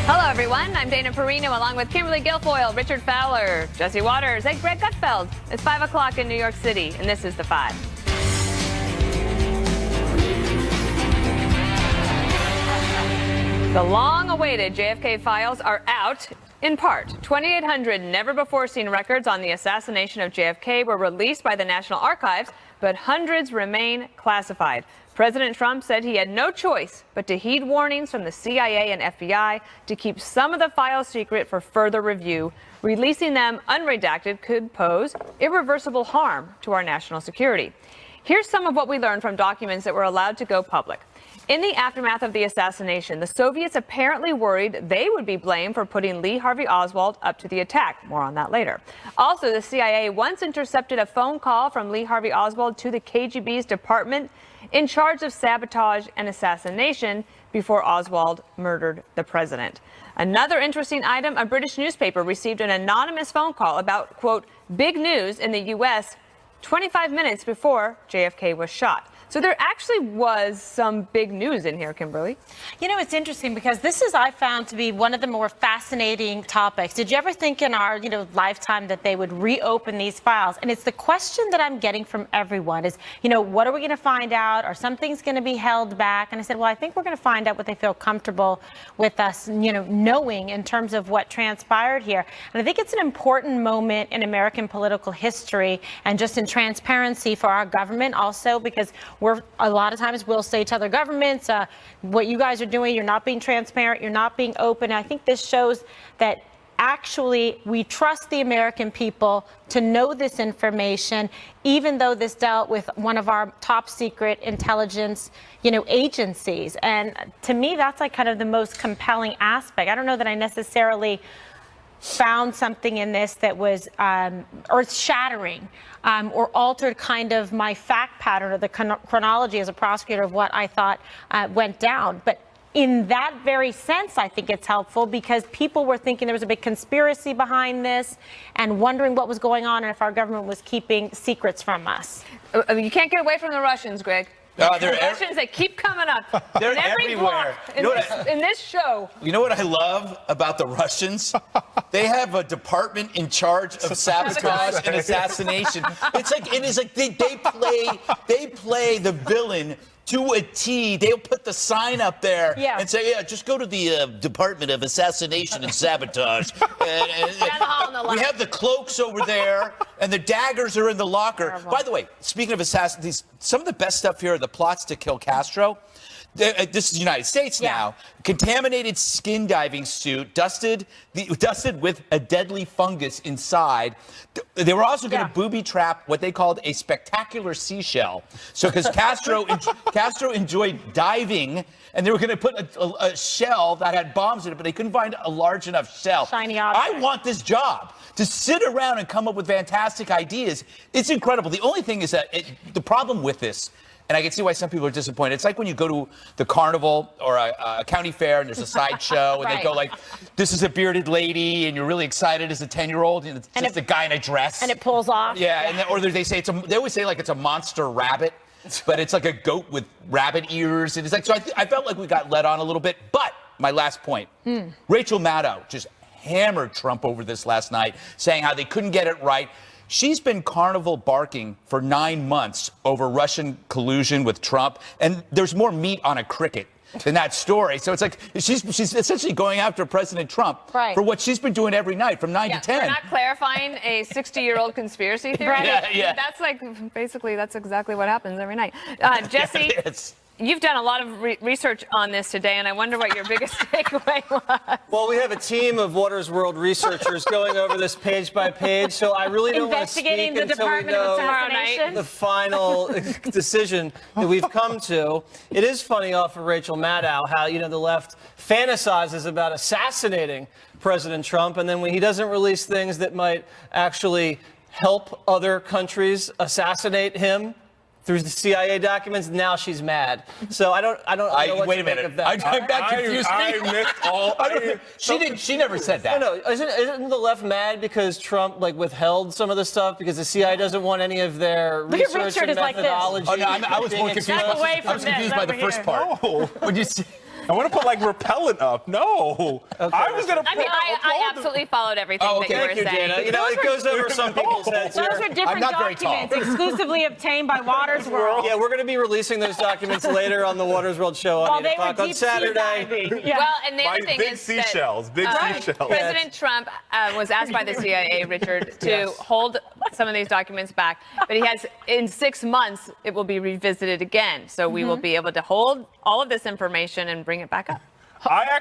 Hello, everyone. I'm Dana Perino, along with Kimberly Guilfoyle, Richard Fowler, Jesse Waters, and Greg Gutfeld. It's 5 o'clock in New York City, and this is The Five. The long-awaited JFK files are out. In part, 2,800 never-before-seen records on the assassination of JFK were released by the National Archives, but hundreds remain classified. President Trump said he had no choice but to heed warnings from the CIA and FBI to keep some of the files secret for further review. Releasing them unredacted could pose irreversible harm to our national security. Here's some of what we learned from documents that were allowed to go public. In the aftermath of the assassination, the Soviets apparently worried they would be blamed for putting Lee Harvey Oswald up to the attack. More on that later. Also, the CIA once intercepted a phone call from Lee Harvey Oswald to the KGB's department in charge of sabotage and assassination before Oswald murdered the president. Another interesting item, a British newspaper received an anonymous phone call about, quote, big news in the U.S. 25 minutes before JFK was shot. So there actually was some big news in here, Kimberly. You know, it's interesting because this is, I found, to be one of the more fascinating topics. Did you ever think in our, lifetime that they would reopen these files? And it's the question that I'm getting from everyone is, what are we going to find out? Are some things going to be held back? And I said, well, I think we're going to find out what they feel comfortable with us, knowing in terms of what transpired here. And I think it's an important moment in American political history and just in transparency for our government also, because we're a lot of times we'll say to other governments, what you guys are doing, you're not being transparent, you're not being open. I think this shows that actually we trust the American people to know this information, even though this dealt with one of our top secret intelligence, agencies. And to me, that's like kind of the most compelling aspect. I don't know that I necessarily found something in this that was earth-shattering or altered kind of my fact pattern or the chronology as a prosecutor of what I thought went down. But in that very sense, I think it's helpful because people were thinking there was a big conspiracy behind this and wondering what was going on and if our government was keeping secrets from us. You can't get away from the Russians, Greg. The Russians, they keep coming up. They're in every everywhere. In this show. You know what I love about the Russians? They have a department in charge of sabotage and assassination. They play the villain to a T. They'll put the sign up there and say, just go to the Department of Assassination and Sabotage. We have the cloaks over there, and the daggers are in the locker. Terrible. By the way, speaking of assassins, some of the best stuff here are the plots to kill Castro. This is the United States now. Contaminated skin diving suit, dusted with a deadly fungus inside. They were also going to booby trap what they called a spectacular seashell. So because Castro enjoyed diving, and they were going to put a shell that had bombs in it, but they couldn't find a large enough shell. Shiny object. I want this job. To sit around and come up with fantastic ideas, it's incredible. The only thing is that the problem with this, and I can see why some people are disappointed. It's like when you go to the carnival or a county fair and there's a sideshow and they go like, this is a bearded lady and you're really excited as a 10-year-old and it's just a guy in a dress. And it pulls off. Or they say they always say like it's a monster rabbit, but it's like a goat with rabbit ears. And it's like, so I felt like we got led on a little bit. But my last point, Rachel Maddow just hammered Trump over this last night, saying how they couldn't get it right. She's been carnival barking for 9 months over Russian collusion with Trump, and there's more meat on a cricket than that story. So it's like she's essentially going after President Trump for what she's been doing every night from 9 to 10. We're not clarifying a 60-year-old conspiracy theory. That's that's exactly what happens every night. Jesse. You've done a lot of research on this today, and I wonder what your biggest takeaway was. Well, we have a team of Waters World researchers going over this page by page, so I really don't want to speak until we know the final decision that we've come to. It is funny off of Rachel Maddow how, the left fantasizes about assassinating President Trump, and then when he doesn't release things that might actually help other countries assassinate him through the CIA documents, now she's mad. So I don't know what wait to a minute. make of that. That confused me. She never said that. No, isn't the left mad because Trump withheld some of the stuff because the CIA doesn't want any of their research and methodology? I was more confused. I was confused by the first part. When you see. I want to put like repellent up. No. Okay. I was going to I mean, I absolutely followed everything that you were Thank you, saying. Dana. You know, it goes over some people's heads here. Those are different documents exclusively obtained by Waters World. Yeah, we're going to be releasing those documents later on the Waters World show on 8 o'clock on Saturday. Yeah. Well, and the other thing big is seashells, big seashells. President Trump was asked by the CIA, Richard, to hold some of these documents back, but he has, in 6 months, it will be revisited again. So we will be able to hold all of this information and bring it back up. I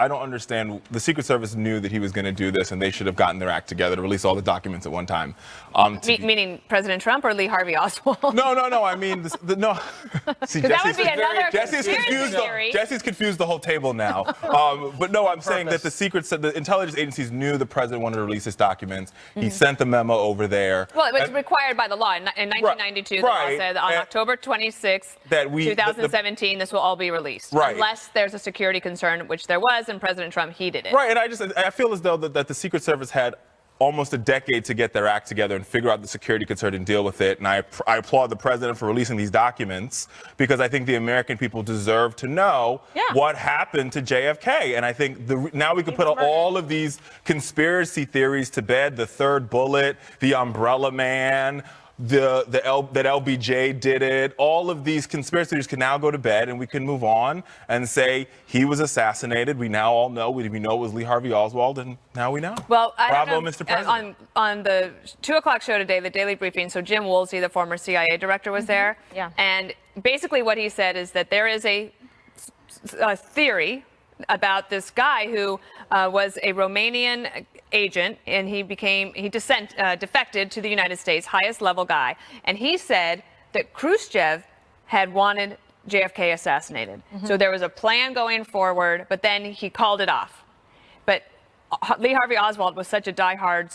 don't understand. The Secret Service knew that he was going to do this, and they should have gotten their act together to release all the documents at one time. Meaning President Trump or Lee Harvey Oswald? No. I mean, no. See, that would be another Jesse's confused the whole table now. But no, I'm saying that the intelligence agencies knew the president wanted to release his documents. He sent the memo over there. Well, it was required by the law. In 1992, the law said on October 26th, 2017, this will all be released. Right. Unless there's a security concern, which there was, and President Trump heeded it. Right, and I feel as though that the Secret Service had almost a decade to get their act together and figure out the security concern and deal with it. And I applaud the president for releasing these documents, because I think the American people deserve to know what happened to JFK. And I think now we can put all of these conspiracy theories to bed: the third bullet, the umbrella man, that LBJ did it. All of these conspiracy theories can now go to bed, and we can move on and say he was assassinated. We now all know. We know it was Lee Harvey Oswald, and now we know. Well, bravo, Mr. President. On the 2 o'clock show today, the Daily Briefing, so Jim Woolsey, the former CIA director, was there. Yeah. And basically what he said is that there is a theory about this guy who was a Romanian agent, and he defected to the United States, highest level guy. And he said that Khrushchev had wanted JFK assassinated. So there was a plan going forward, but then he called it off. But Lee Harvey Oswald was such a diehard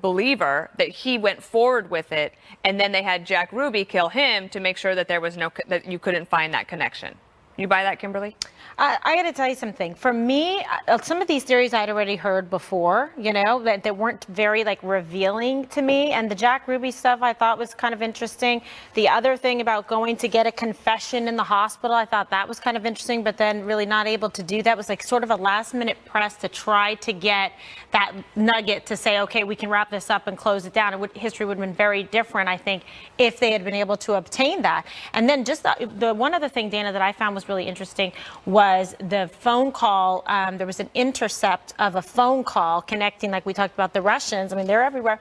believer that he went forward with it, and then they had Jack Ruby kill him to make sure that there was that you couldn't find that connection. You buy that, Kimberly? I got to tell you something. For me, some of these theories I'd already heard before, that weren't very revealing to me. And the Jack Ruby stuff I thought was kind of interesting. The other thing about going to get a confession in the hospital, I thought that was kind of interesting, but then really not able to do that. Was sort of a last minute press to try to get that nugget to say, okay, we can wrap this up and close it down. History would have been very different, I think, if they had been able to obtain that. And then just the one other thing, Dana, that I found was really interesting was the phone call. There was an intercept of a phone call connecting, like we talked about the Russians. I mean, they're everywhere,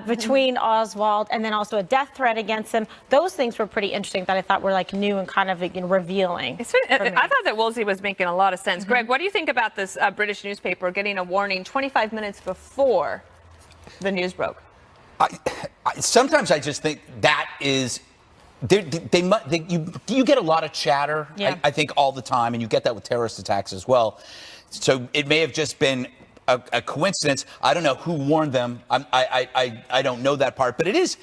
between Oswald, and then also a death threat against him. Those things were pretty interesting that I thought were new and kind of revealing. I thought that Woolsey was making a lot of sense. Greg, what do you think about this British newspaper getting a warning 25 minutes before the news broke? Sometimes I just think that is. You get a lot of chatter, I think, all the time, and you get that with terrorist attacks as well. So it may have just been a coincidence. I don't know who warned them. I don't know that part, but it's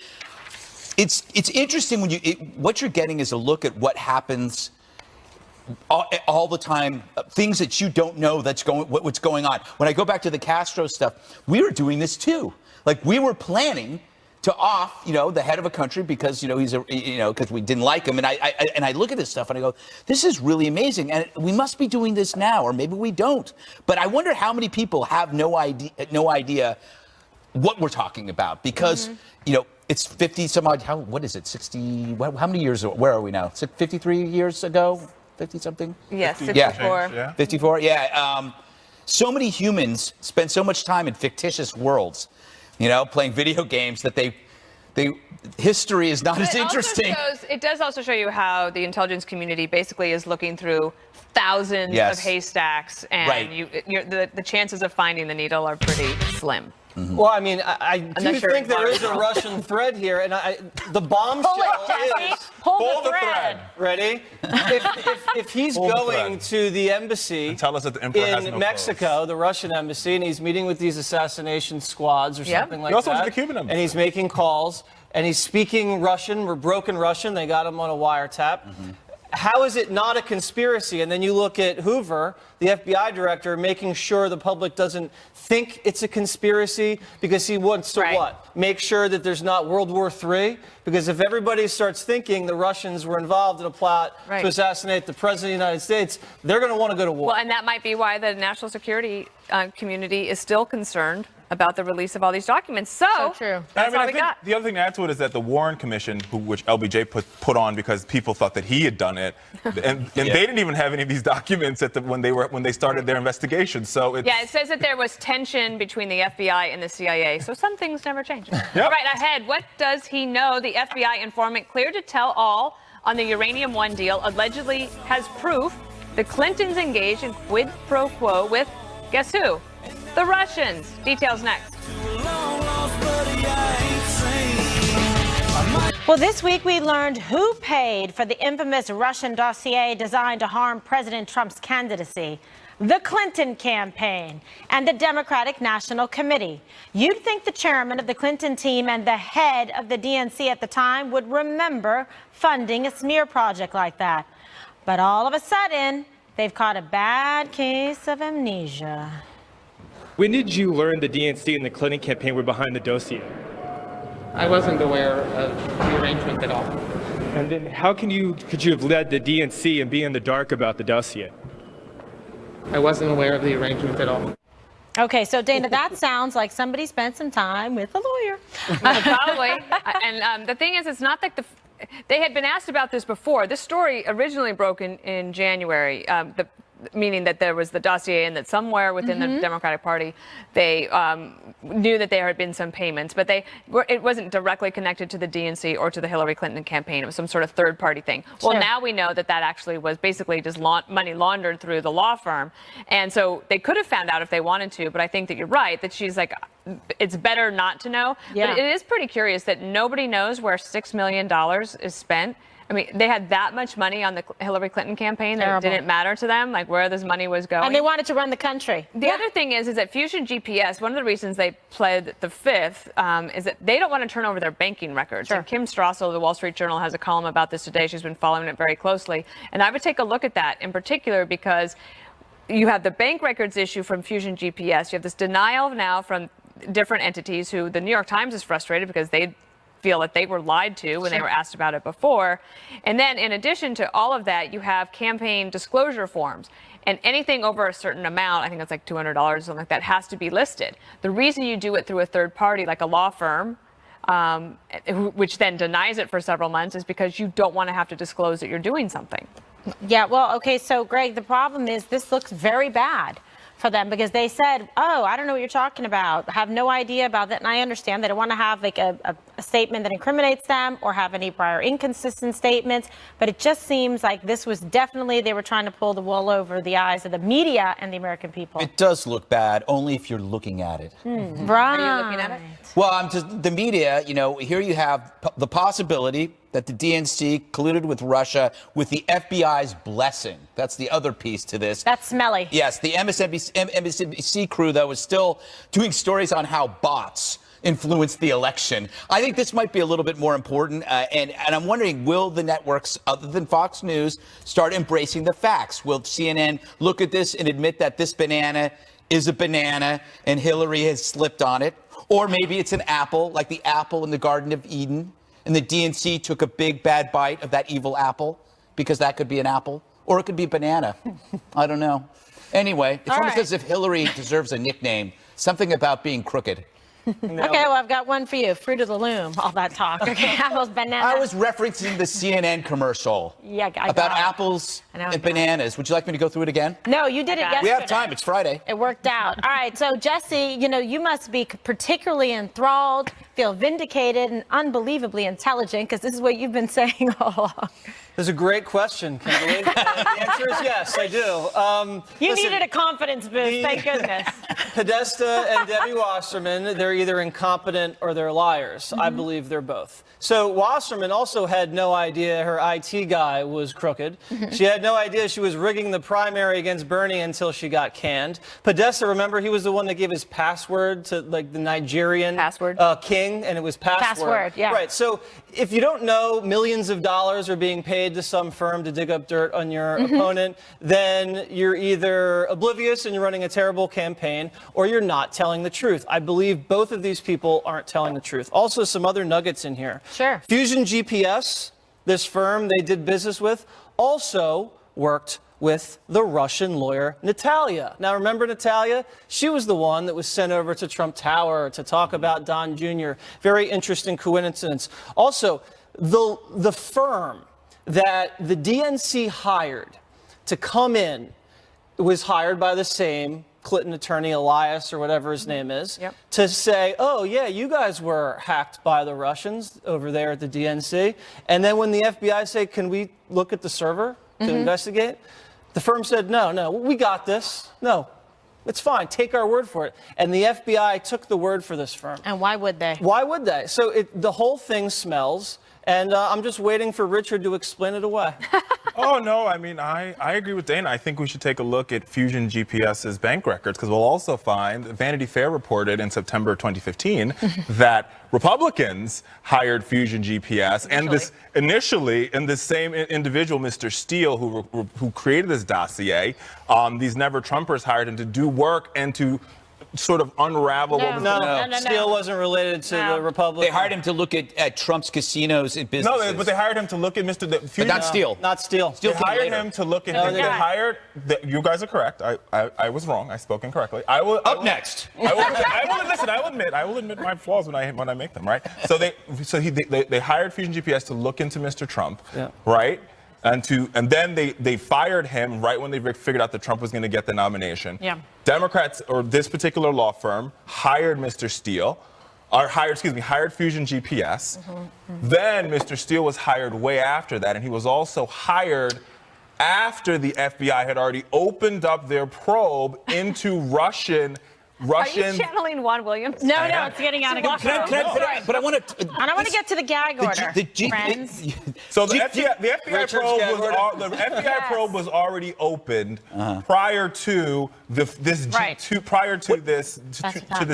interesting when what you're getting is a look at what happens all the time, things that you don't know what's going on. When I go back to the Castro stuff, we were doing this too. We were planning to off, the head of a country because, because we didn't like him. And I look at this stuff and I go, this is really amazing. And we must be doing this now, or maybe we don't. But I wonder how many people have no idea what we're talking about, because, it's 50 some odd, what is it, 60, how many years, where are we now? 53 years ago? 50 something? Yes, 54. Yeah. 54, yeah. So many humans spend so much time in fictitious worlds, playing video games, that history is not as interesting. It does also show you how the intelligence community basically is looking through thousands of haystacks, and the chances of finding the needle are pretty slim. Mm-hmm. Well, I mean, I do think there is a Russian thread here, and the bombshell is... Pull the thread. Ready? If he's going to the embassy and tell us that the emperor has no Mexico, clothes. the Russian embassy, and he's meeting with these assassination squads or something like that. He also went to the Cuban embassy. And he's making calls, and he's speaking Russian, broken Russian. They got him on a wiretap. how is it not a conspiracy? And then you look at Hoover, the FBI director, making sure the public doesn't think it's a conspiracy because he wants to what? Make sure that there's not World War III? Because if everybody starts thinking the Russians were involved in a plot to assassinate the president of the United States, they're going to want to go to war. Well, and that might be why the national security community is still concerned about the release of all these documents. So true. That's all we got. The other thing to add to it is that the Warren Commission, which LBJ put on because people thought that he had done it, and they didn't even have any of these documents when they started their investigation. So it says that there was tension between the FBI and the CIA. So some things never change. All right, ahead. What does he know? The FBI informant cleared to tell all on the Uranium One deal allegedly has proof the Clintons engaged in quid pro quo with, guess who? The Russians. Details next. Well, this week we learned who paid for the infamous Russian dossier designed to harm President Trump's candidacy. The Clinton campaign and the Democratic National Committee. You'd think the chairman of the Clinton team and the head of the DNC at the time would remember funding a smear project like that. But all of a sudden, they've caught a bad case of amnesia. When did you learn the DNC and the Clinton campaign were behind the dossier? I wasn't aware of the arrangement at all. And then how could you have led the DNC and be in the dark about the dossier? I wasn't aware of the arrangement at all. Okay, so Dana, that sounds like somebody spent some time with a lawyer. Probably. And the thing is, it's not like they had been asked about this before. This story originally broke in January. Meaning that there was the dossier and that somewhere within the Democratic Party, they knew that there had been some payments, but it wasn't directly connected to the DNC or to the Hillary Clinton campaign. It was some sort of third-party thing. Well, now we know that actually was basically just money laundered through the law firm. And so they could have found out if they wanted to, but I think that you're right, that she's like, it's better not to know. Yeah. But it is pretty curious that nobody knows where $6 million is spent. I mean, they had that much money on the Hillary Clinton campaign that it didn't matter to them, like where this money was going. And they wanted to run the country. The other thing is that Fusion GPS, one of the reasons they pled the fifth is that they don't want to turn over their banking records. And Kim Strassel of the Wall Street Journal has a column about this today. She's been following it very closely. And I would take a look at that in particular because you have the bank records issue from Fusion GPS. You have this denial now from different entities who the New York Times is frustrated because they feel that they were lied to when they were asked about it before. And then in addition to all of that, you have campaign disclosure forms. And anything over a certain amount, I think it's like $200 or something like that, has to be listed. The reason you do it through a third party, like a law firm, which then denies it for several months, is because you don't want to have to disclose that you're doing something. Yeah, well, okay, so Greg, the problem is this looks very bad for them because they said, oh, I don't know what you're talking about. I have no idea about that. And I understand they don't want to have like a statement that incriminates them or have any prior inconsistent statements. But it just seems like this was definitely, they were trying to pull the wool over the eyes of the media and the American people. It does look bad, only if you're looking at it. Right. Are you looking at it? Well, the media, here you have the possibility that the DNC colluded with Russia with the FBI's blessing. That's the other piece to this. That's smelly. Yes, the MSNBC crew, though, is still doing stories on how bots influenced the election. I think this might be a little bit more important, and I'm wondering, will the networks, other than Fox News, start embracing the facts? Will CNN look at this and admit that this banana is a banana and Hillary has slipped on it? Or maybe it's an apple, like the apple in the Garden of Eden, and the DNC took a big bad bite of that evil apple, because that could be an apple, or it could be banana. I don't know. Anyway, it's almost as if Hillary deserves a nickname, something about being crooked. Okay, well, I've got one for you. Fruit of the loom, all that talk. Okay, apples, bananas. I was referencing the CNN commercial about apples and bananas. Would you like me to go through it again? No, you did it yesterday. We have time. It's Friday. It worked out. All right, so Jesse, you must be particularly enthralled, feel vindicated, and unbelievably intelligent, because this is what you've been saying all along. That's a great question, Kimberly. The answer is yes, I do. You needed a confidence boost, thank goodness. Podesta and Debbie Wasserman, they're either incompetent or they're liars. I believe they're both. So Wasserman also had no idea her IT guy was crooked. She had no idea she was rigging the primary against Bernie until she got canned. Podesta, remember, he was the one that gave his password to the Nigerian king, and it was password. Password, yeah. Right, so if you don't know millions of dollars are being paid paid to some firm to dig up dirt on your opponent, then you're either oblivious and you're running a terrible campaign, or you're not telling the truth. I believe both of these people aren't telling the truth. Also, some other nuggets in here. Sure. Fusion GPS, this firm they did business with, also worked with the Russian lawyer Natalia. Now, remember Natalia? She was the one that was sent over to Trump Tower to talk about Don Jr. Very interesting coincidence. Also, the firm that the DNC hired to come in was hired by the same Clinton attorney, Elias, or whatever his name is, to say, oh, yeah, you guys were hacked by the Russians over there at the DNC. And then when the FBI said, can we look at the server to investigate? The firm said, no, we got this. No, it's fine. Take our word for it. And the FBI took the word for this firm. And why would they? Why would they? So the whole thing smells. And I'm just waiting for Richard to explain it away. Oh, no, I mean, I agree with Dana. I think we should take a look at Fusion GPS's bank records, because we'll also find Vanity Fair reported in September 2015 that Republicans hired Fusion GPS, and this initially, and the same individual, Mr. Steele, who created this dossier, these Never Trumpers hired him to do work and to sort of unravel what was No. Steele wasn't related to the Republican. They hired him to look at Trump's casinos and businesses. No, but they hired him to look at Mr. But not Steele. Not Steele. They hired him to look at him. They hired. You guys are correct. I was wrong. I spoke incorrectly. Next. I will admit my flaws when I make them. Right. So they hired Fusion GPS to look into Mr. Trump. Yeah. Right. And then they fired him right when they figured out that Trump was going to get the nomination. Yeah. Democrats, or this particular law firm, hired Mr. Steele, hired Fusion GPS. Then Mr. Steele was hired way after that, and he was also hired after the FBI had already opened up their probe into Russian. Are you channeling Juan Williams? No, it's getting out of control. But I want to. I don't want to get to the gag order, friends. So the FBI probe was already opened prior to this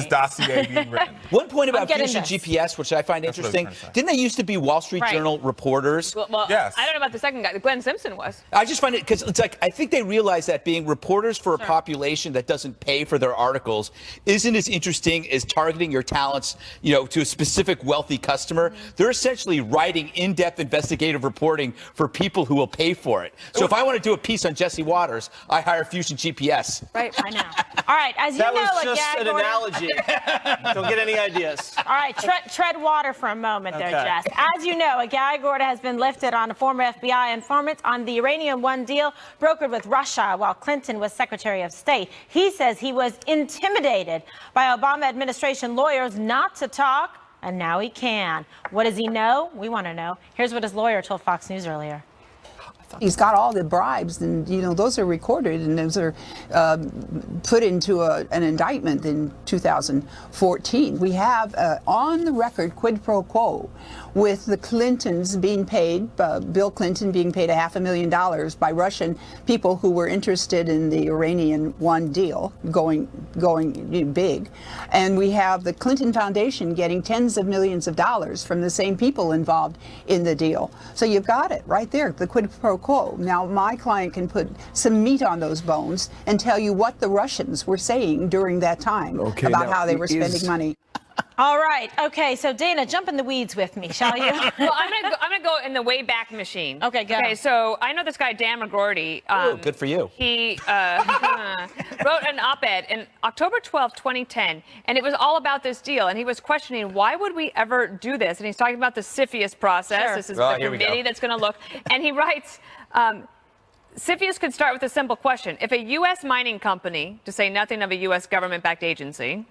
dossier being written. One point about Fusion GPS, which I find interesting, didn't they used to be Wall Street Journal reporters? Well, yes. I don't know about the second guy. Glenn Simpson was. I just find it, because it's like, I think they realize that being reporters for a population that doesn't pay for their articles isn't as interesting as targeting your talents, to a specific wealthy customer. They're essentially writing in-depth investigative reporting for people who will pay for it. So if I want to do a piece on Jesse Waters, I hire Fusion GPS. Right, I know. All right, as you know, that was just an analogy. Don't get any ideas. All right, tread water for a moment there, Jess. As you know, a gag order has been lifted on a former FBI informant on the Uranium One deal brokered with Russia while Clinton was Secretary of State. He says he was intimidated by Obama administration lawyers not to talk, and now he can. What does he know? We want to know. Here's what his lawyer told Fox News earlier. He's got all the bribes, and those are recorded, and those are put into an indictment in 2014. We have on the record quid pro quo with the Clintons being paid, Bill Clinton being paid $500,000 by Russian people who were interested in the Uranium One deal going big, and we have the Clinton Foundation getting tens of millions of dollars from the same people involved in the deal. So you've got it right there, the quid pro quo. Now my client can put some meat on those bones and tell you what the Russians were saying during that time about how they were spending money. All right. Okay. So Dana, jump in the weeds with me, shall you? Well, I'm gonna go in the way back machine. Okay. Go. Okay. So I know this guy Dan McGordy. Good for you. He wrote an op-ed in October 12, 2010, and it was all about this deal. And he was questioning, why would we ever do this? And he's talking about the CFIUS process. Sure. This is the committee that's going to look. And he writes. CFIUS could start with a simple question. If a U.S. mining company, to say nothing of a U.S. government-backed agency,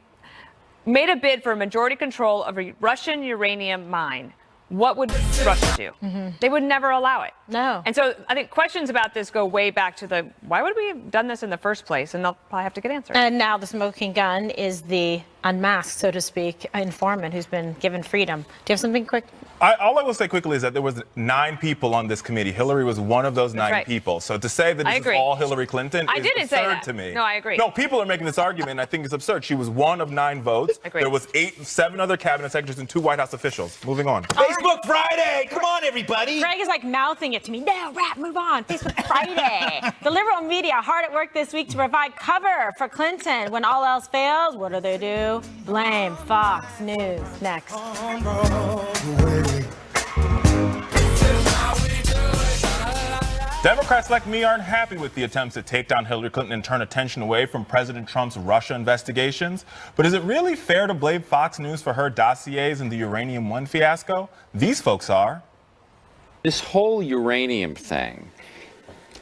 made a bid for majority control of a Russian uranium mine, what would Russia do? They would never allow it. No. And so I think questions about this go way back to why would we have done this in the first place? And they'll probably have to get answered. And now the smoking gun is the unmasked, so to speak, informant who's been given freedom. Do you have something quick? All I will say quickly is that there was 9 people on this committee. Hillary was one of those 9 people. So to say that this is all Hillary Clinton is absurd to me. No, I agree. No, people are making this argument, and I think it's absurd. She was one of 9 votes. There was 7 other cabinet secretaries and 2 White House officials. Moving on. Facebook Friday. Come on, everybody. Greg is like mouthing it to me. No, rap, move on. Facebook Friday. The liberal media hard at work this week to provide cover for Clinton. When all else fails, what do? Blame Fox News. Next. Democrats like me aren't happy with the attempts to take down Hillary Clinton and turn attention away from President Trump's Russia investigations. But is it really fair to blame Fox News for her dossiers and the Uranium One fiasco? These folks are. This whole uranium thing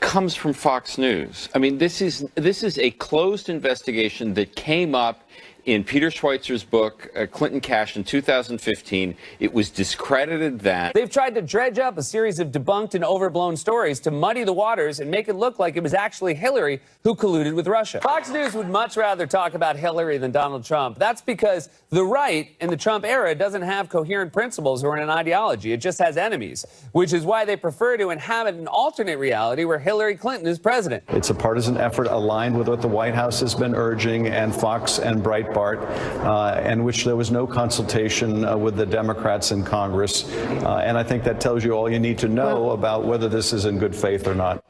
comes from Fox News. I mean, this is a closed investigation that came up in Peter Schweizer's book, Clinton Cash, in 2015. It was discredited then. They've tried to dredge up a series of debunked and overblown stories to muddy the waters and make it look like it was actually Hillary who colluded with Russia. Fox News would much rather talk about Hillary than Donald Trump. That's because the right in the Trump era doesn't have coherent principles or an ideology. It just has enemies, which is why they prefer to inhabit an alternate reality where Hillary Clinton is president. It's a partisan effort aligned with what the White House has been urging, and Fox and Breitbart, in which there was no consultation with the Democrats in Congress. And I think that tells you all you need to know about whether this is in good faith or not.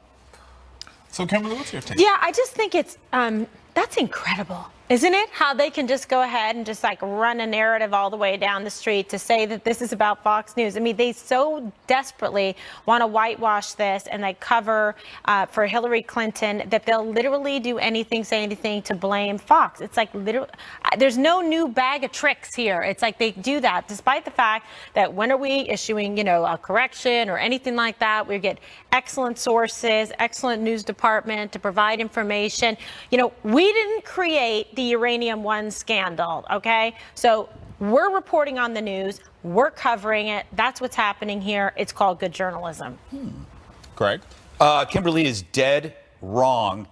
So, Kimberly, what's your take? Yeah, I just think it's, that's incredible. Isn't it? How they can just go ahead and just like run a narrative all the way down the street to say that this is about Fox News. I mean, they so desperately want to whitewash this, and they cover for Hillary Clinton that they'll literally do anything, say anything to blame Fox. It's like literally, there's no new bag of tricks here. It's like they do that despite the fact that when are we issuing, a correction or anything like that, we get excellent sources, excellent news department to provide information. We didn't create the Uranium One scandal, okay? So we're reporting on the news, we're covering it. That's what's happening here. It's called good journalism. Greg? Kimberly is dead wrong.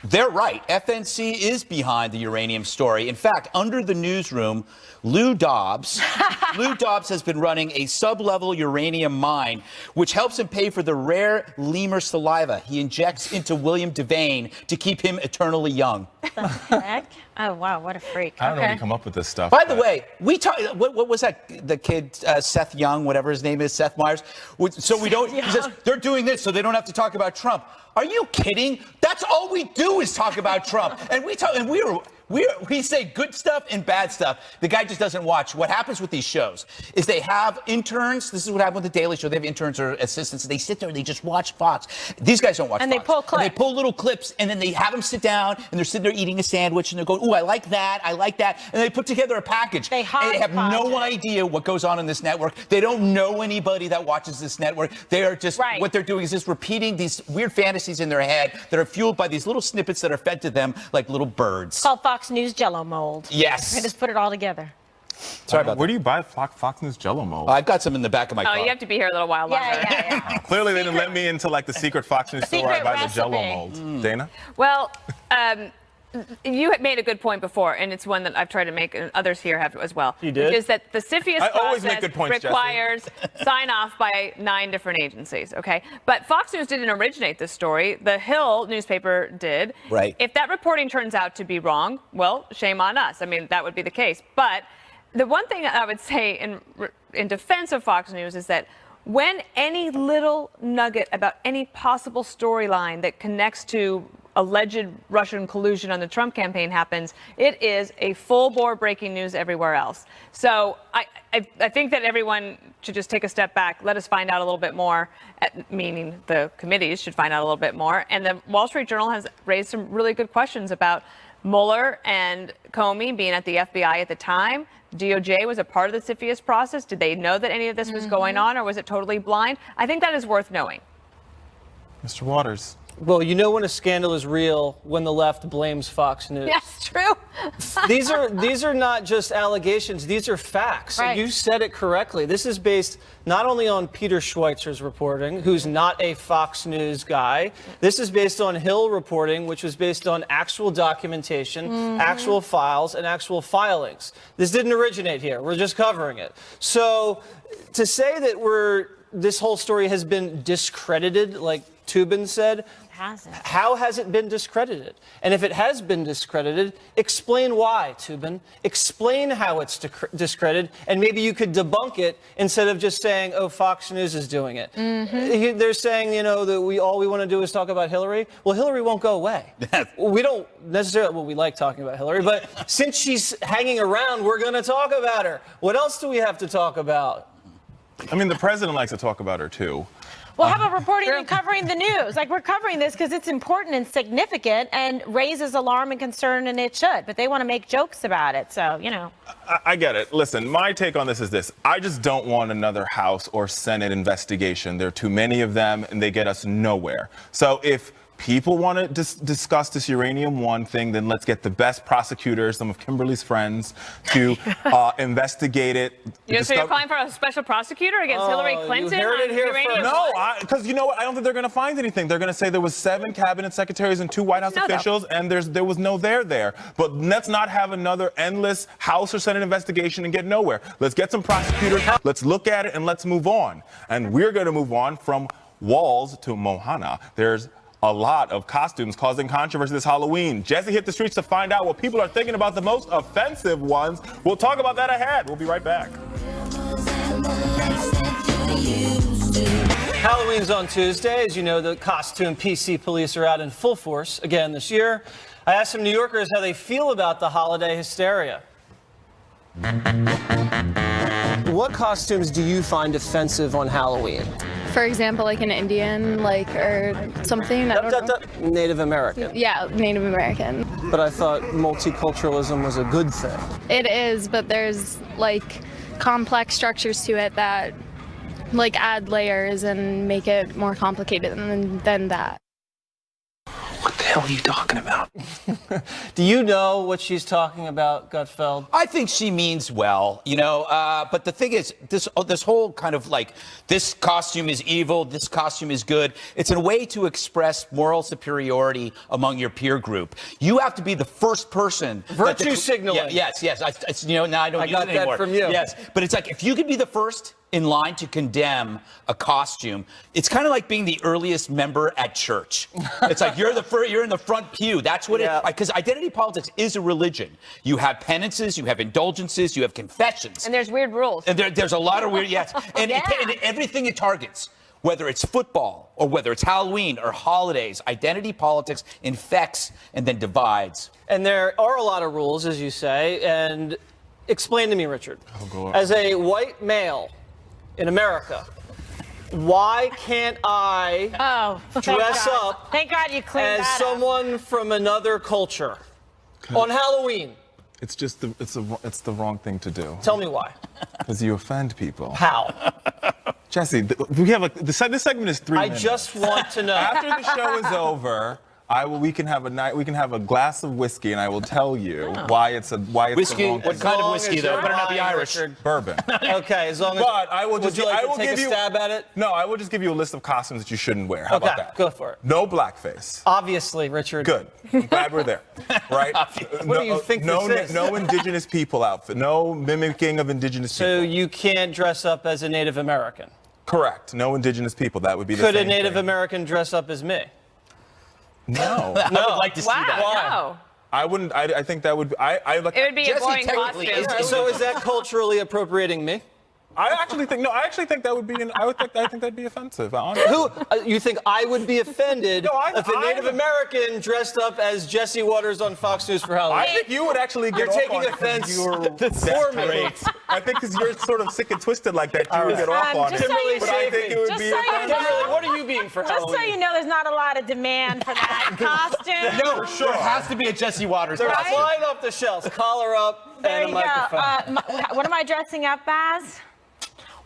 They're right. FNC is behind the uranium story. In fact, under the newsroom, Lou Dobbs has been running a sub-level uranium mine, which helps him pay for the rare lemur saliva he injects into William Devane to keep him eternally young. The heck? Oh, wow, what a freak. I don't know how you come up with this stuff. By the way, what was that, the kid, Seth Young, whatever his name is, Seth Meyers? So we don't, he says, they're doing this so they don't have to talk about Trump. Are you kidding? That's all we do is talk about Trump. And we say good stuff and bad stuff. The guy just doesn't watch. What happens with these shows is they have interns. This is what happened with the Daily Show. They have interns or assistants. They sit there and they just watch Fox. These guys don't watch Fox. And they pull clips. And they pull little clips, and then they have them sit down, and they're sitting there eating a sandwich, and they're going, ooh, I like that, and they put together a package. They have no idea what goes on in this network. They don't know anybody that watches this network. They are just, what they're doing is just repeating these weird fantasies in their head that are fueled by these little snippets that are fed to them like little birds. It's called Fox News Jello mold. Yes. They just put it all together. Sorry about that. Where do you buy Fox News Jello mold? I've got some in the back of my car. Oh, you have to be here a little while longer. Yeah. Clearly, they didn't let me into like the secret Fox News store where I buy the Jello mold. Dana? Well, you had made a good point before, and it's one that I've tried to make, and others here have as well. You did? Which is that the CFIUS always make process good points, requires sign off by 9 different agencies, okay? But Fox News didn't originate this story. The Hill newspaper did. Right. If that reporting turns out to be wrong, well, shame on us. I mean, that would be the case. But the one thing I would say in defense of Fox News is that when any little nugget about any possible storyline that connects to alleged Russian collusion on the Trump campaign happens, it is a full-bore breaking news everywhere else. So I think that everyone should just take a step back. Let us find out a little bit more, meaning the committees should find out a little bit more. And the Wall Street Journal has raised some really good questions about Mueller and Comey being at the FBI at the time. DOJ was a part of the CFIUS process. Did they know that any of this was going on, or was it totally blind? I think that is worth knowing. Mr. Waters. Well, you know when a scandal is real when the left blames Fox News. Yes, true. These are not just allegations. These are facts. Right. You said it correctly. This is based not only on Peter Schweizer's reporting, who's not a Fox News guy. This is based on Hill reporting, which was based on actual documentation, actual files, and actual filings. This didn't originate here. We're just covering it. So to say that this whole story has been discredited, like Toobin said, how has it been discredited? And if it has been discredited, explain why, Toobin. Explain how it's discredited, and maybe you could debunk it instead of just saying, oh, Fox News is doing it. They're saying, you know, that all we want to do is talk about Hillary. Well, Hillary won't go away. We don't necessarily, well, we like talking about Hillary, but since she's hanging around, we're going to talk about her. What else do we have to talk about? I mean, the president likes to talk about her, too. Well, how about reporting and covering the news? Like, we're covering this because it's important and significant and raises alarm and concern, and it should. But they want to make jokes about it, so, you know. I get it. Listen, my take on this is this. I just don't want another House or Senate investigation. There are too many of them, and they get us nowhere. So if people want to discuss this Uranium One thing, then let's get the best prosecutors, some of Kimberly's friends, to investigate it. So you're calling for a special prosecutor against Hillary Clinton? You heard it here Uranium? No, because you know what? I don't think they're going to find anything. They're going to say there was 7 cabinet secretaries and 2 White House officials, and there was no there. But let's not have another endless House or Senate investigation and get nowhere. Let's get some prosecutors. Let's look at it and let's move on. And we're going to move on from walls to Mohana. There's a lot of costumes causing controversy this Halloween. Jesse hit the streets to find out what people are thinking about the most offensive ones. We'll talk about that ahead. We'll be right back. Halloween's on Tuesday. As you know, the costume PC police are out in full force again this year. I asked some New Yorkers how they feel about the holiday hysteria. What costumes do you find offensive on Halloween? For example, like an Indian, or something. I don't know. Native American. Yeah, Native American. But I thought multiculturalism was a good thing. It is, but there's like complex structures to it that like add layers and make it more complicated than that. What the hell are you talking about? Do you know what she's talking about, Gutfeld? I think she means well, you know, but the thing is, this whole kind of like, this costume is evil, this costume is good, it's a way to express moral superiority among your peer group. You have to be the first person. Virtue signaling. Yes. You know, now I don't use it anymore. I got that from you. Yes, but it's like, if you could be the first in line to condemn a costume, it's kind of like being the earliest member at church. It's like you're in the front pew. That's what because identity politics is a religion. You have penances, you have indulgences, you have confessions. And there's weird rules. And there's a lot of weird, and everything it targets, whether it's football or whether it's Halloween or holidays, identity politics infects and then divides. And there are a lot of rules, as you say, and explain to me, Richard, as a white male in America, why can't I dress up Thank God you cleaned as that someone from another culture on Halloween? It's just it's the wrong thing to do. Tell me why. Because you offend people. How? Jesse, we have this segment is 3 minutes. I just want to know. After the show is over, we can have a glass of whiskey, and I will tell you why it's whiskey. The wrong what kind of whiskey though? Better not be Irish. Bourbon. Okay, as long as. But I will just. Would you like to take a stab at it? No, I will just give you a list of costumes that you shouldn't wear. How about that? Go for it. No blackface. Obviously, Richard. Good. I'm glad we're there. Right? What do you think this is? No indigenous people outfit. No mimicking of indigenous people. So you can't dress up as a Native American. Correct. No indigenous people. That would be the same thing. Could a Native American dress up as me? No. I would like to see that. Why? No. I wouldn't. I think that would. It would be a boring costume. So is that culturally appropriating me? I actually think that would be. I think that'd be offensive. Honestly. Who you think I would be offended if a Native American dressed up as Jesse Waters on Fox News for Halloween? I think you would actually get You're taking offense for me. I think because you're sort of sick and twisted like that, you would get off on it. Kimberly, But I think it would be. Kimberly, what are you being for Halloween? Just so you know, there's not a lot of demand for that costume. No, for sure. There has to be a Jesse Waters They're costume. flying off the shelves, collar up, There and a you microphone. go. What am I dressing up as?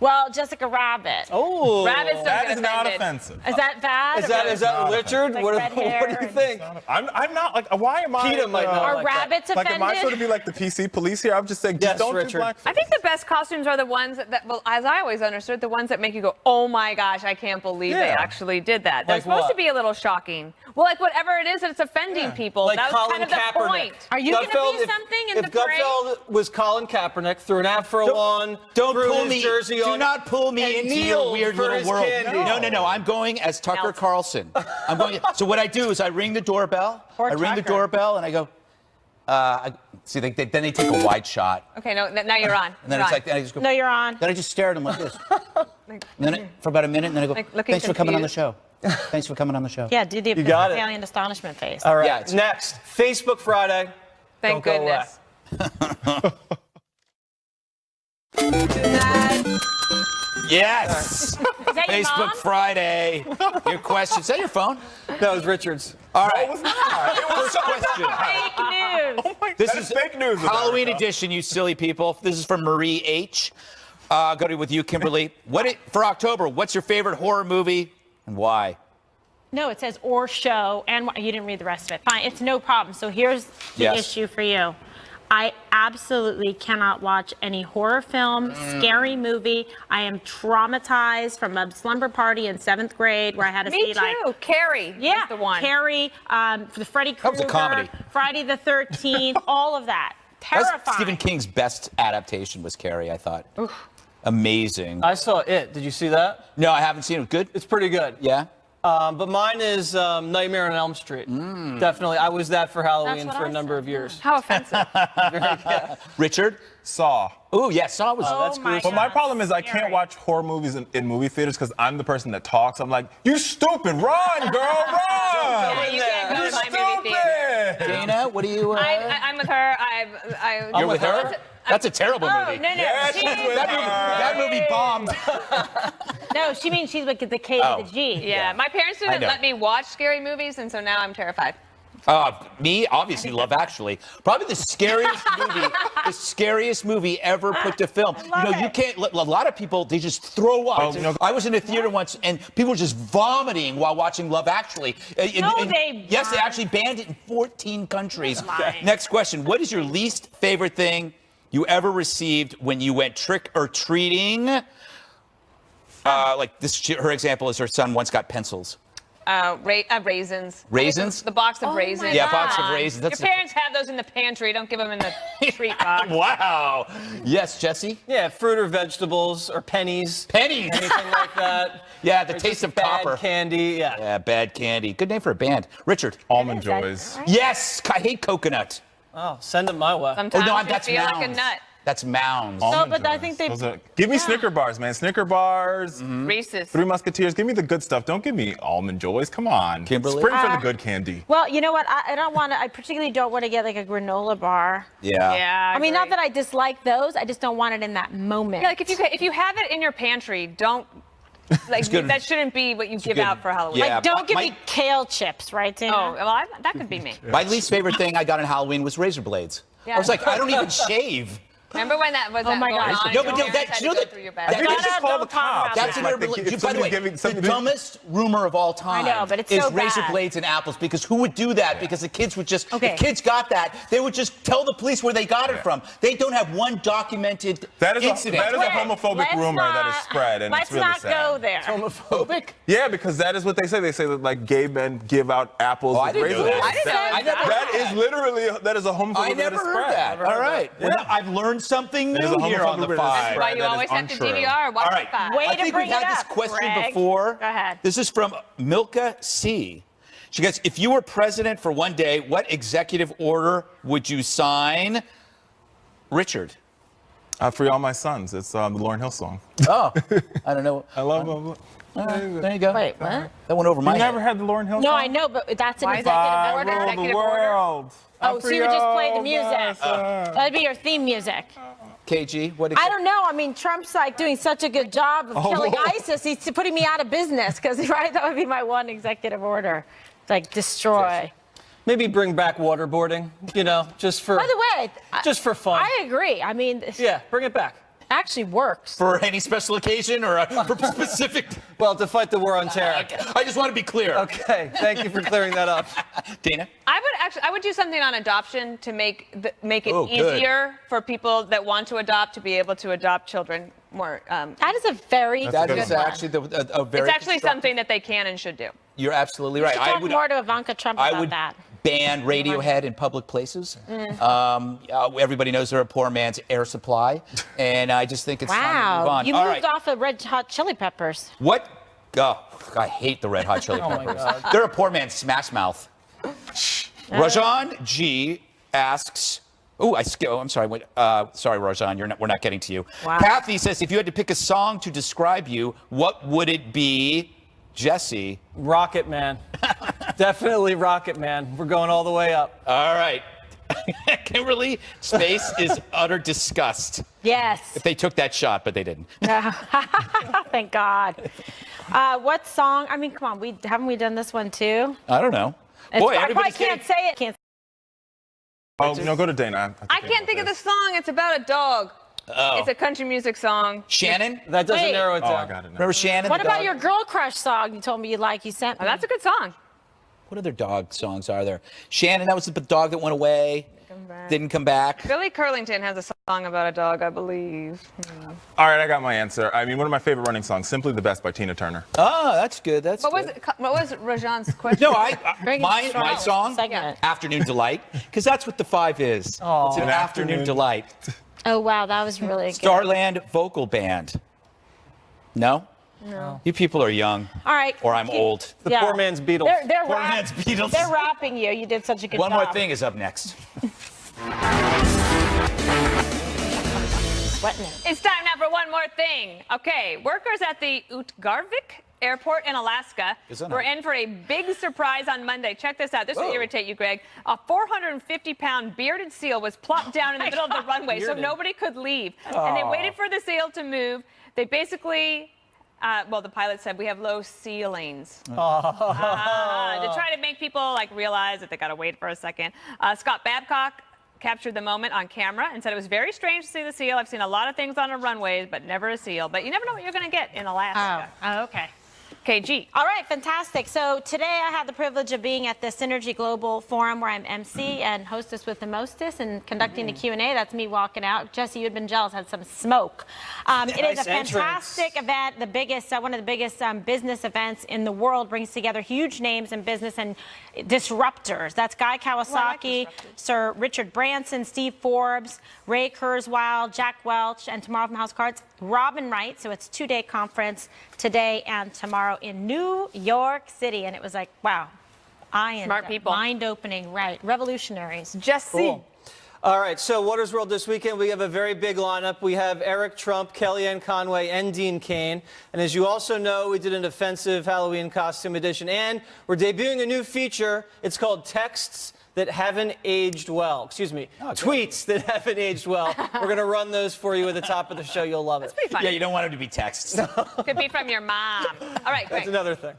Well, Jessica Rabbit. Oh, Rabbits don't That get is not offended. offensive. Is that bad? Is that Richard? Like What red do hair you think? I'm not like. Why am I? PETA might not Are like that. rabbits Like, offended? am I supposed to be like the PC police here? I'm just saying, just Yes, don't Richard. do blackface. I think the best costumes are the ones that, well, as I always understood, the ones that make you go, oh my gosh, I can't believe they Yeah. actually did that. They're Like supposed what? to be a little shocking. Well, like whatever it is that's offending people. Like That was Colin kind of the Kaepernick. point. Are you going to Gutfeld, be something in if the parade? Gutfeld was Colin Kaepernick, threw an afro on, Don't threw pull his me. jersey Do on, not pull me and into your kneeled weird for little his world. candy. No. I'm going as Tucker Melt. Carlson. I'm going. So what I do is I ring the doorbell. Or I ring the Tucker. doorbell and I go. Then they take a wide shot. Okay, no, now you're on. And then You're it's on. like, then I just go. No, you're on. Then I just stare at him like this. And then for about a minute, and then I go, Like looking thanks for coming on the confused. show. Thanks for coming on the show. Yeah, do the got it. alien astonishment face. All right, Yeah, it's- next, Facebook Friday. Thank Don't go away. goodness. Yes. Is that your Facebook mom? Friday. Your question. Is that your phone? That was Richard's. All right. It was not. It was First question. Fake news. Oh my, This that is fake news. Halloween America. edition, you silly people. This is from Marie H. Go to with you, Kimberly. For October, what's your favorite horror movie and why? No, it says or show, and you didn't read the rest of it. Fine, it's no problem. So here's the Yes. issue for you. I absolutely cannot watch any horror film, scary movie. I am traumatized from a slumber party in 7th grade where I had to Me see like too. Carrie. yeah, was the one. Carrie, for the Freddy That was Krueger, a comedy. Friday the 13th, all of that. That's Terrifying. Stephen King's best adaptation was Carrie, I thought. Amazing. I saw it. Did you see that? No, I haven't seen it. Good? It's pretty good. Yeah? But mine is Nightmare on Elm Street. Definitely. I was that for Halloween what for I a number said. of years. How offensive. Richard? Saw. Oh, yeah, Saw was... Oh my But my God, problem is I scary. can't watch horror movies in movie theaters because I'm the person that talks. I'm like, you stupid, run, girl, run! Yeah, you can't go You to my movie theater. stupid! Dana, what do you... I'm with her. You're with her? That's a terrible Oh, movie. no. Yeah, she's with That movie bombed. No, she means she's with the K to the G. Yeah, my parents I didn't know. let me watch scary movies, and so now I'm terrified. Me, obviously, Love Actually. Probably the scariest movie ever put to film. You can't. A lot of people, they just throw up. I was in a theater once, and people were just vomiting while watching Love Actually. Yes, they actually banned it in 14 countries. Next question: what is your least favorite thing you ever received when you went trick or treating? Like this, her example is her son once got pencils. Raisins. Raisins? The box of raisins. Yeah, box of raisins. That's Your parents have those in the pantry. Don't give them in the treat box. Wow. Yes, Jesse? Yeah, fruit or vegetables or pennies. Pennies. Anything like that. Yeah, the Or taste just of bad copper. candy. Yeah. Yeah, Bad Candy. Good name for a band. Richard. Almond Joys. Yes, I hate coconut. Oh, send it my way. Sometimes you that's feel like a Mounds. nut. That's Mounds. Almond but I Joys. think they- Give me Snicker bars, man. Snicker bars. Reese's. Three Musketeers. Give me the good stuff. Don't give me Almond Joys. Come on. Kimberly? Spring for the good candy. Well, you know what? I don't want to. I particularly don't want to get like a granola bar. Yeah. Yeah. I mean, not that I dislike those. I just don't want it in that moment. Yeah, like if you have it in your pantry, don't. Like good. that shouldn't be what you give good- out for Halloween. yeah. Like, don't give my- me kale chips, right, Dana? Oh, well, that could be me. My least favorite thing I got on Halloween was razor blades. Yeah. I was like, I don't even shave. Remember when that was Oh my going gosh. on? No, and but your no, parents that- had you know to go that- through your I bag? think they should call the don't talk cops. about That's that. an Like the urban. kid- By the way, somebody the giving- dumbest rumor of all time. I know, but it's is so razor bad. blades and apples, because who would do that? Because the kids would just, Okay. if kids got that, they would just tell the police where they got it from. They don't have one documented That is incident. a homophobic Let's rumor that is not- spread, and let's it's really not sad. go there. Homophobic? Yeah, because that is what they say. They say that like gay men give out apples I with didn't know razor that. blades. I didn't know I never That is literally that is a homophobic. I never heard that. All right. Well, I've learned something There's new a here on the homophobic five. That's why you That is always have to untrue. DVR. Watch All right. the five. Way I to think bring we've had it this up, question Greg. before. Go ahead. This is from Milka C. She goes, if you were president for one day, what executive order would you sign? Richard. Free all my sons. It's the Lauryn Hill song. Oh, I don't know. I love them. There you go. Wait, what? That went over my You never head. had the Lauryn Hill No, song? I know, but that's an Why is executive that order. order? Rule the Executive order? world. Oh, so you would just play the music. Myself. That'd be your theme music. KG, what? I don't know. I mean, Trump's like doing such a good job of killing ISIS. He's putting me out of business because, right, that would be my one executive order. Like, destroy. Maybe bring back waterboarding, just for By the way, just for fun. I agree. I mean, Yeah, bring it back. actually works. For any special occasion or for specific? Well, to fight the war on terror. I just want to be clear. Okay, thank you for clearing that up. Dana? I would do something on adoption to make it Oh, easier for people that want to adopt to be able to adopt children more. That is a very That good is one. actually a very It's actually constructive- something that they can and should do. You're absolutely right. I would talk more to Ivanka Trump about that. Ban Radiohead in public places. Everybody knows they're a poor man's Air Supply, and I just think it's time to move on. You All moved right. off of Red Hot Chili Peppers. What? Oh, I hate the Red Hot Chili Peppers. They're a poor man's Smash Mouth. Rajan G asks. Oh, I'm sorry. Sorry, Rajan. We're not getting to you. Wow. Kathy says, if you had to pick a song to describe you, what would it be? Jesse. Rocket Man. Definitely Rocket Man. We're going all the way up. All right. Kimberly, space is utter disgust. Yes. If they took that shot, but they didn't. Thank God. What song? I mean, come on. Haven't we done this one too? I don't know. Boy, I can't say it. Oh, no, go to Dana. I can't think of the song. It's about a dog. Oh. It's a country music song. Shannon? That doesn't narrow it down. Oh, I got it. Remember Shannon? What the about dog? your Girl Crush song you told me you like? You sent me. Oh, that's a good song. What other dog songs are there? Shannon, that was the dog that went away. Didn't come back. Billy Curlington has a song about a dog, I believe. All right, I got my answer. I mean, one of my favorite running songs, Simply the Best by Tina Turner. Oh, that's good. That's What good. was Rajan's question? No, my song, Segment. Afternoon Delight, because that's what the 5 is. It's an afternoon delight. Oh, wow. That was really good. Starland Vocal Band. No? No. You people are young. All right. Or I'm old. The poor man's Beatles. They're Poor man's Beatles. They're rapping you. You did such a good One job. more thing is up next. Sweating it. It's time now for one more thing. Okay, workers at the Utgarvik Airport in Alaska were in for a big surprise on Monday. Check this out. This will irritate you, Greg. A 450-pound bearded seal was plopped down in the middle of the runway, so nobody could leave. And they waited for the seal to move. They basically... the pilot said we have low ceilings. To try to make people realize that they got to wait for a second. Scott Babcock captured the moment on camera and said it was very strange to see the seal. I've seen a lot of things on a runway, but never a seal. But you never know what you're going to get in Alaska. Oh, okay. KG. All right, fantastic. So today I had the privilege of being at the Synergy Global Forum where I'm MC and hostess with the mostest and conducting the Q&A. That's me walking out. Jesse, you'd been jealous, had some smoke. It is a fantastic event, the biggest, one of the biggest business events in the world, brings together huge names in business and disruptors. That's Guy Kawasaki, Sir Richard Branson, Steve Forbes, Ray Kurzweil, Jack Welch, and tomorrow from House of Cards, Robin Wright. So it's a 2-day conference today and tomorrow in New York City. And it was like, wow, Smart people. Mind-opening, right. Revolutionaries. Jesse. Cool. All right, so Waters World this weekend, we have a very big lineup. We have Eric Trump, Kellyanne Conway, and Dean Cain. And as you also know, we did an offensive Halloween costume edition. And we're debuting a new feature. It's called Texts That Haven't Aged Well. Excuse me, Tweets That Haven't Aged Well. We're going to run those for you at the top of the show. You'll love it. That's pretty funny. Yeah, you don't want them to be texts. Could be from your mom. All right, That's Greg. another thing.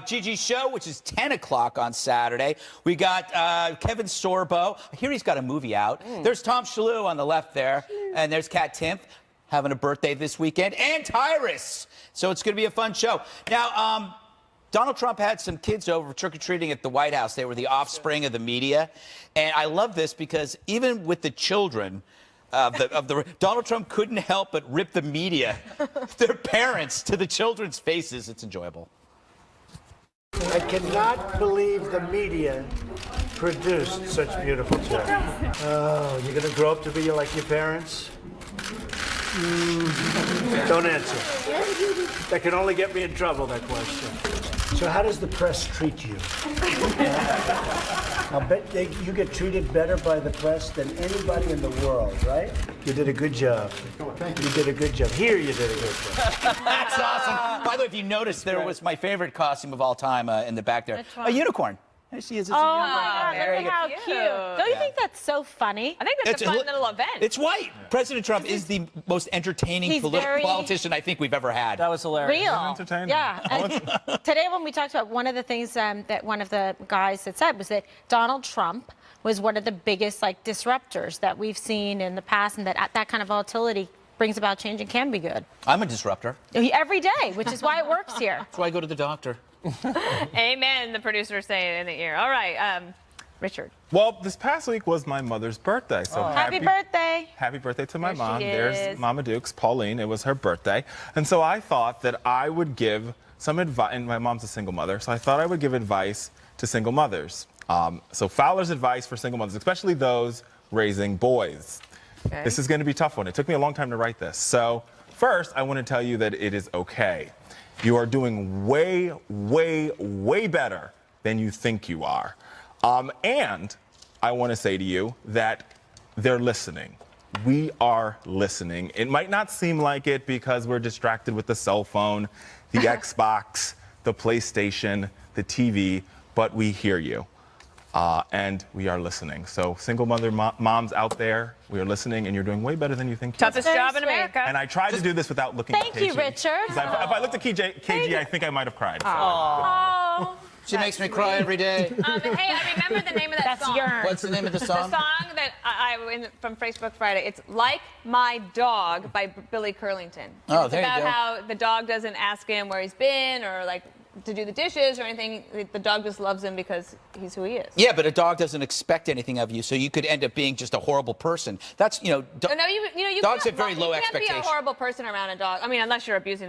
Gigi's show, which is 10 o'clock on Saturday. We got Kevin Sorbo. I hear he's got a movie out. There's Tom Shalhoub on the left there. And there's Kat Timpf having a birthday this weekend. And Tyrus. So it's going to be a fun show. Now, Donald Trump had some kids over trick-or-treating at the White House. They were the offspring of the media. And I love this because even with the children Donald Trump couldn't help but rip the media, their parents, to the children's faces. It's enjoyable. I cannot believe the media produced such beautiful children. Oh, you're going to grow up to be like your parents? Don't answer. That can only get me in trouble, that question. So how does the press treat you? I'll bet you get treated better by the press than anybody in the world, right? You did a good job. Thank you. You did a good job. Here you did a good job. That's awesome. By the way, if you noticed, there was my favorite costume of all time in the back there. A unicorn. There she is. It's a unicorn. My God, look at how cute. Don't you think that's so funny? I think that's a fun little event. It's white. President Trump is the most entertaining politician I think we've ever had. That was hilarious. Real. Entertaining. Yeah. And today when we talked about one of the things that one of the guys had said was that Donald Trump was one of the biggest disruptors that we've seen in the past, and that kind of volatility brings about change and can be good. I'm a disruptor. Every day, which is why it works here. That's why I go to the doctor. Amen, the producer's saying in the ear. All right, Richard. Well, this past week was my mother's birthday. So happy birthday. Happy birthday to my There mom. she There's is. Mama Dukes, Pauline. It was her birthday. And so I thought that I would give some advice, and my mom's a single mother, so I thought I would give advice to single mothers. So Fowler's advice for single mothers, especially those raising boys. Okay. This is going to be a tough one. It took me a long time to write this. So first, I want to tell you that it is okay. You are doing way, way, way better than you think you are. And I want to say to you that they're listening. We are listening. It might not seem like it because we're distracted with the cell phone, the Xbox, the PlayStation, the TV, but we hear you. And we are listening. So single mother moms out there, we are listening, and you're doing way better than you think. Toughest job in America. And I tried to do this without looking at KG. Thank you, Richard. If I looked at KG, I think I might have cried. So. Oh. She makes me cry every day. Hey, I remember the name of that song. What's the name of the song? The song that from Facebook Friday. It's Like My Dog by Billy Curlington. Oh, it's there you about go. how the dog doesn't ask him where he's been or like to do the dishes or anything. The dog just loves him because he's who he is. Yeah, but a dog doesn't expect anything of you, so you could end up being just a horrible person. That's, No, you dogs can't- have very low You can't be expectations. a horrible person around a dog. I mean, unless you're abusing